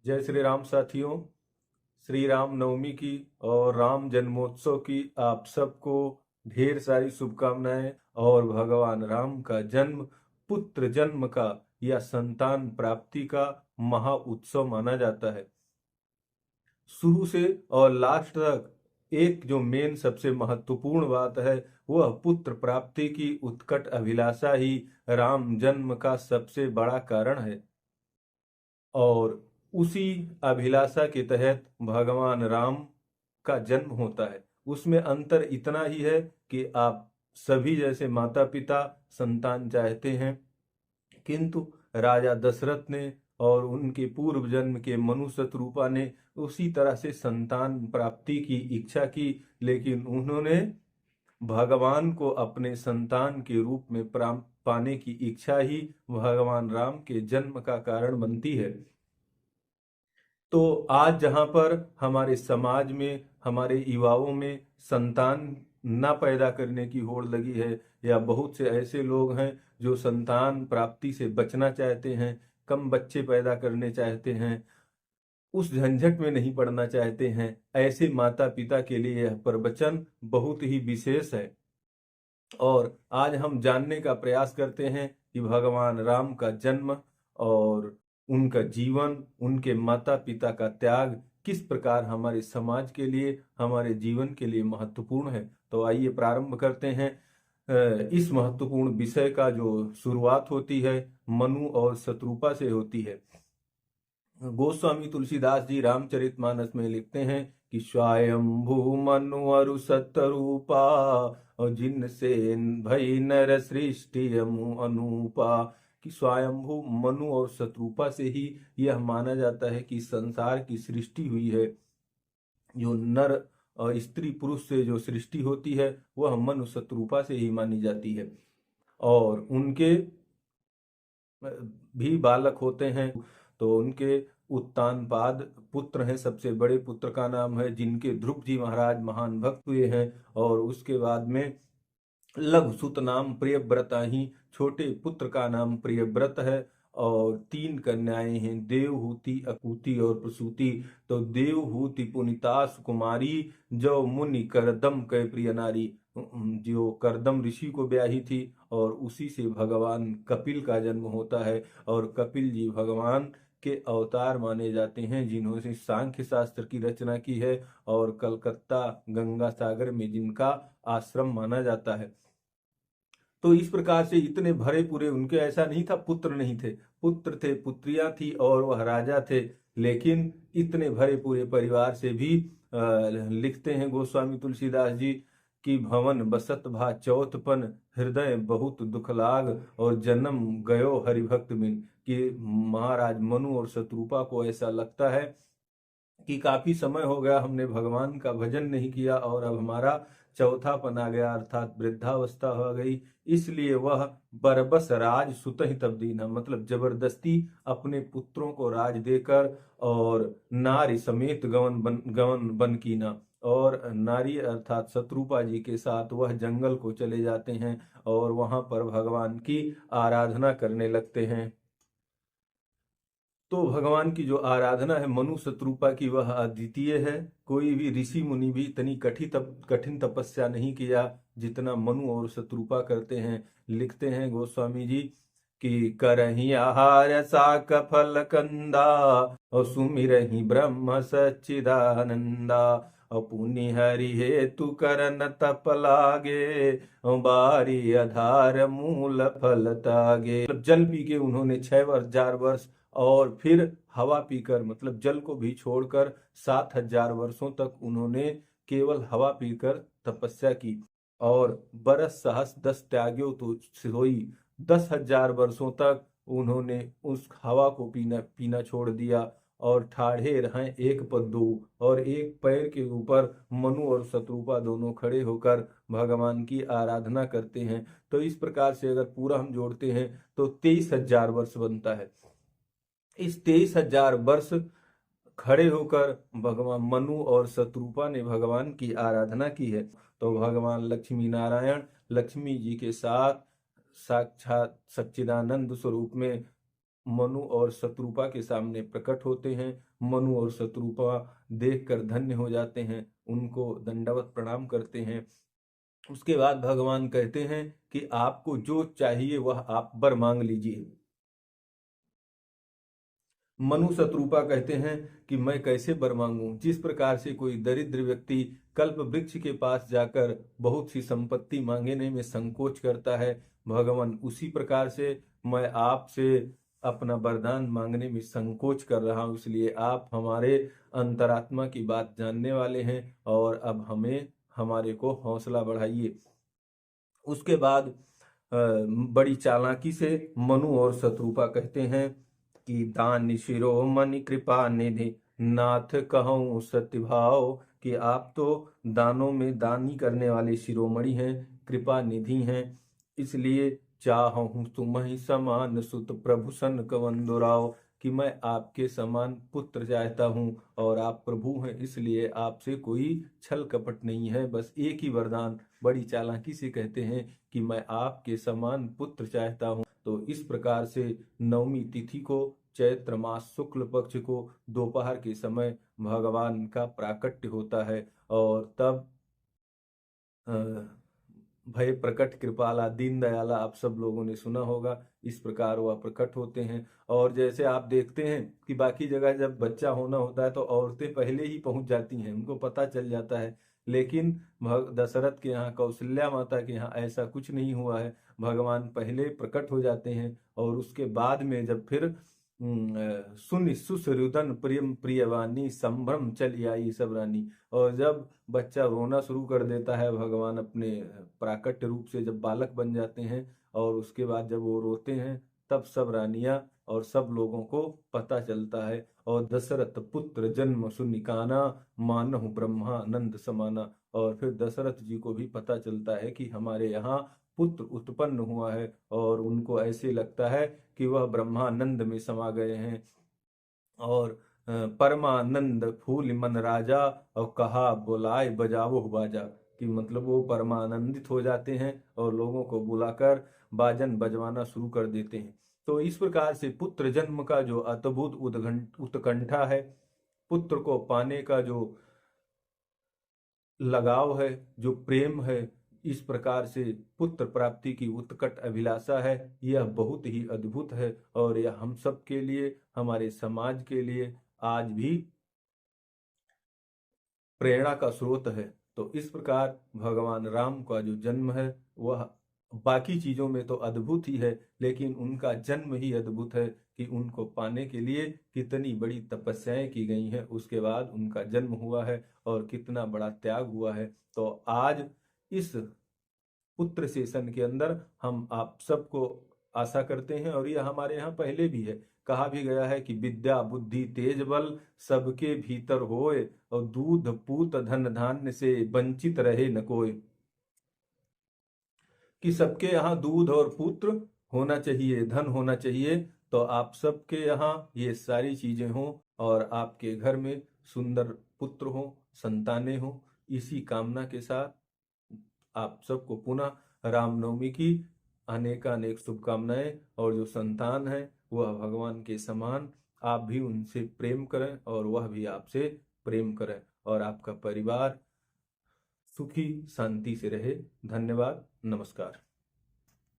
जय श्री राम साथियों। श्री राम नवमी की और राम जन्मोत्सव की आप सबको ढेर सारी शुभकामनाएं। और भगवान राम का जन्म पुत्र जन्म का या संतान प्राप्ति का महा उत्सव माना जाता है। शुरू से और लास्ट तक एक जो मेन सबसे महत्वपूर्ण बात है वह पुत्र प्राप्ति की उत्कट अभिलाषा ही राम जन्म का सबसे बड़ा कारण है। और उसी अभिलाषा के तहत भगवान राम का जन्म होता है। उसमें अंतर इतना ही है कि आप सभी जैसे माता पिता संतान चाहते हैं, किंतु राजा दशरथ ने और उनके पूर्व जन्म के मनु शत्रुपा ने उसी तरह से संतान प्राप्ति की इच्छा की, लेकिन उन्होंने भगवान को अपने संतान के रूप में पाने की इच्छा ही भगवान राम के जन्म का कारण बनती है। तो आज जहां पर हमारे समाज में हमारे युवाओं में संतान न पैदा करने की होड़ लगी है, या बहुत से ऐसे लोग हैं जो संतान प्राप्ति से बचना चाहते हैं, कम बच्चे पैदा करने चाहते हैं, उस झंझट में नहीं पड़ना चाहते हैं, ऐसे माता पिता के लिए यह प्रवचन बहुत ही विशेष है। और आज हम जानने का प्रयास करते हैं कि भगवान राम का जन्म और उनका जीवन, उनके माता पिता का त्याग किस प्रकार हमारे समाज के लिए, हमारे जीवन के लिए महत्वपूर्ण है। तो आइए प्रारंभ करते हैं। इस महत्वपूर्ण विषय का जो शुरुआत होती है मनु और शत्रुपा से होती है। गोस्वामी तुलसीदास जी रामचरितमानस में लिखते हैं कि स्वयंभू मनु अरु सतरूपा और जिनसे भई नर सृष्टि अनूपा। कि स्वयंभू मनु और शत्रुपा से ही यह माना जाता है कि संसार की सृष्टि हुई है। जो नर और स्त्री पुरुष से जो सृष्टि होती है वह मनु शत्रुपा से ही मानी जाती है। और उनके भी बालक होते हैं, तो उनके उत्तानपाद पुत्र हैं। सबसे बड़े पुत्र का नाम है, जिनके ध्रुव जी महाराज महान भक्त हुए हैं। और उसके बाद में लघुसुत नाम प्रियव्रता ही छोटे पुत्र का नाम प्रियव्रत है। और तीन कन्याएं हैं, देवहूति, अकूति और प्रसूति। तो देवहूति पुनिता सुकुमारी, जो मुनि करदम कै प्रिय नारी। जो करदम ऋषि को ब्याही थी, और उसी से भगवान कपिल का जन्म होता है। और कपिल जी भगवान के अवतार माने जाते हैं, जिन्होंने सांख्य शास्त्र की रचना की है और कलकत्ता गंगा सागर में जिनका आश्रम माना जाता है। तो इस प्रकार से इतने भरे पूरे, उनके ऐसा नहीं था पुत्र नहीं थे, पुत्र थे, पुत्रियां थी और वह राजा थे। लेकिन इतने भरे पूरे परिवार से भी लिखते हैं गोस्वामी तुलसीदास जी कि भवन बसत भा चौथपन, हृदय बहुत दुख लाग और जन्म गयो हरिभक्त बिन। कि महाराज मनु और शत्रुपा को ऐसा लगता है कि काफी समय हो गया हमने भगवान का भजन नहीं किया और अब हमारा चौथापन आ गया, अर्थात वृद्धावस्था हो गई। इसलिए वह बरबस राज सुत ही तब्दीना, मतलब जबरदस्ती अपने पुत्रों को राज देकर और नारी समेत गवन बन कीना। और नारी अर्थात शत्रुपा जी के साथ वह जंगल को चले जाते हैं और वहां पर भगवान की आराधना करने लगते हैं। तो भगवान की जो आराधना है मनु शत्रुपा की, वह अद्वितीय है। कोई भी ऋषि मुनि भी इतनी कठिन तपस्या नहीं किया जितना मनु और शत्रुपा करते हैं। लिखते हैं गोस्वामी जी कि करही आहार साक फल कंदा और सुमिरहि ब्रह्म सच्चिदानंदा और पुनि हरि हेतु करन तप लागे और बारी आधार मूल फल तागे। मतलब जल पी के उन्होंने 6,000 वर्ष और फिर हवा पीकर, मतलब जल को भी छोड़कर 7,000 वर्षों तक उन्होंने केवल हवा पीकर तपस्या की। और बरस सहस दस त्याग्यो तो सोई, 10,000 वर्षों तक उन्होंने उस हवा को पीना छोड़ दिया और ठाढ़े रहें एक पद्दू। और एक पैर के ऊपर मनु और शत्रुपा दोनों खड़े होकर भगवान की आराधना करते हैं। तो इस प्रकार से अगर पूरा हम जोड़ते हैं तो 23,000 वर्ष बनता है। इस 23,000 वर्ष खड़े होकर भगवान मनु और शत्रुपा ने भगवान की आराधना की है। तो भगवान लक्ष्मी नारायण लक्ष्मी जी के साथ साक्षात सच्चिदानंद स्वरूप में मनु और शत्रुपा के सामने प्रकट होते हैं। मनु और शत्रुपा देखकर धन्य हो जाते हैं, उनको दंडवत प्रणाम करते हैं। उसके बाद भगवान कहते हैं कि आपको जो चाहिए वह आप वर मांग लीजिए। मनु शत्रुपा कहते हैं कि मैं कैसे वर मांगूं। जिस प्रकार से कोई दरिद्र व्यक्ति कल्प वृक्ष के पास जाकर बहुत सी संपत्ति मांगने में संकोच करता है, भगवान उसी प्रकार से मैं आपसे अपना वरदान मांगने में संकोच कर रहा हूं। इसलिए आप हमारे अंतरात्मा की बात जानने वाले हैं और अब हमारे को हौसला बढ़ाइए। उसके बाद बड़ी चालाकी से मनु और शत्रुपा कहते हैं कि दान शिरोमणि कृपा निधि नाथ कहूँ सत्य भाव, कि आप तो दानों में दानी करने वाले शिरोमणि हैं, कृपा निधि हैं, इसलिए चाहूँ तुम्हि समान सुत प्रभु सन कवन दुराव, कि मैं आपके समान पुत्र चाहता हूँ और आप प्रभु हैं, इसलिए आपसे कोई छल कपट नहीं है। बस एक ही वरदान बड़ी चालाकी से कहते हैं कि मैं आपके समान पुत्र चाहता हूँ। तो इस प्रकार से नवमी तिथि को चैत्र मास शुक्ल पक्ष को दोपहर के समय भगवान का प्राकट्य होता है और तब भय प्रकट कृपाला दीन दयाला आप सब लोगों ने सुना होगा। इस प्रकार वह प्रकट होते हैं। और जैसे आप देखते हैं कि बाकी जगह जब बच्चा होना होता है तो औरतें पहले ही पहुंच जाती हैं, उनको पता चल जाता है, लेकिन दशरथ के यहाँ कौशल्या माता के यहाँ ऐसा कुछ नहीं हुआ है। भगवान पहले प्रकट हो जाते हैं और उसके बाद में जब फिर सुनि सुसरुदन प्रियम प्रियवानी संभ्रम चली आई सब रानी, और जब बच्चा रोना शुरू कर देता है, भगवान अपने प्राकट्य रूप से जब बालक बन जाते हैं और उसके बाद जब वो रोते हैं, तब सब रानियां और सब लोगों को पता चलता है। और दशरथ पुत्र जन्म सुनिकाना मानहु ब्रह्मानंद समाना, और फिर दशरथ जी को भी पता चलता है कि हमारे यहाँ पुत्र उत्पन्न हुआ है और उनको ऐसे लगता है कि वह ब्रह्मानंद में समा गए हैं। और परमानंद फूल मन राजा और कहा बुलाए बजावो बाजा, कि मतलब वो परमानंदित हो जाते हैं और लोगों को बुलाकर बाजन बजवाना शुरू कर देते हैं। तो इस प्रकार से पुत्र जन्म का जो अद्भुत उत्कंठा है, पुत्र को पाने का जो लगाव है, जो प्रेम है, इस प्रकार से पुत्र प्राप्ति की उत्कट अभिलाषा है, यह बहुत ही अद्भुत है और यह हम सब के लिए, हमारे समाज के लिए आज भी प्रेरणा का स्रोत है। तो इस प्रकार भगवान राम का जो जन्म है वह बाकी चीजों में तो अद्भुत ही है, लेकिन उनका जन्म ही अद्भुत है कि उनको पाने के लिए कितनी बड़ी तपस्याएं की गई हैं, उसके बाद उनका जन्म हुआ है और कितना बड़ा त्याग हुआ है। तो आज इस पुत्र सेशन के अंदर हम आप सबको आशा करते हैं, और यह हमारे यहाँ पहले भी है, कहा भी गया है कि विद्या बुद्धि तेज बल सबके भीतर होए, और दूध पूत धन धान्य से वंचित रहे न कोई, कि सबके यहाँ दूध और पुत्र होना चाहिए, धन होना चाहिए। तो आप सबके यहाँ ये सारी चीजें हों और आपके घर में सुंदर पुत्र हो, संतानें हो, इसी कामना के साथ आप सबको पुनः रामनवमी की अनेकानेक शुभकामनाएं। और जो संतान है वह भगवान के समान, आप भी उनसे प्रेम करें और वह भी आपसे प्रेम करें, और आपका परिवार सुखी शांति से रहे। धन्यवाद, नमस्कार।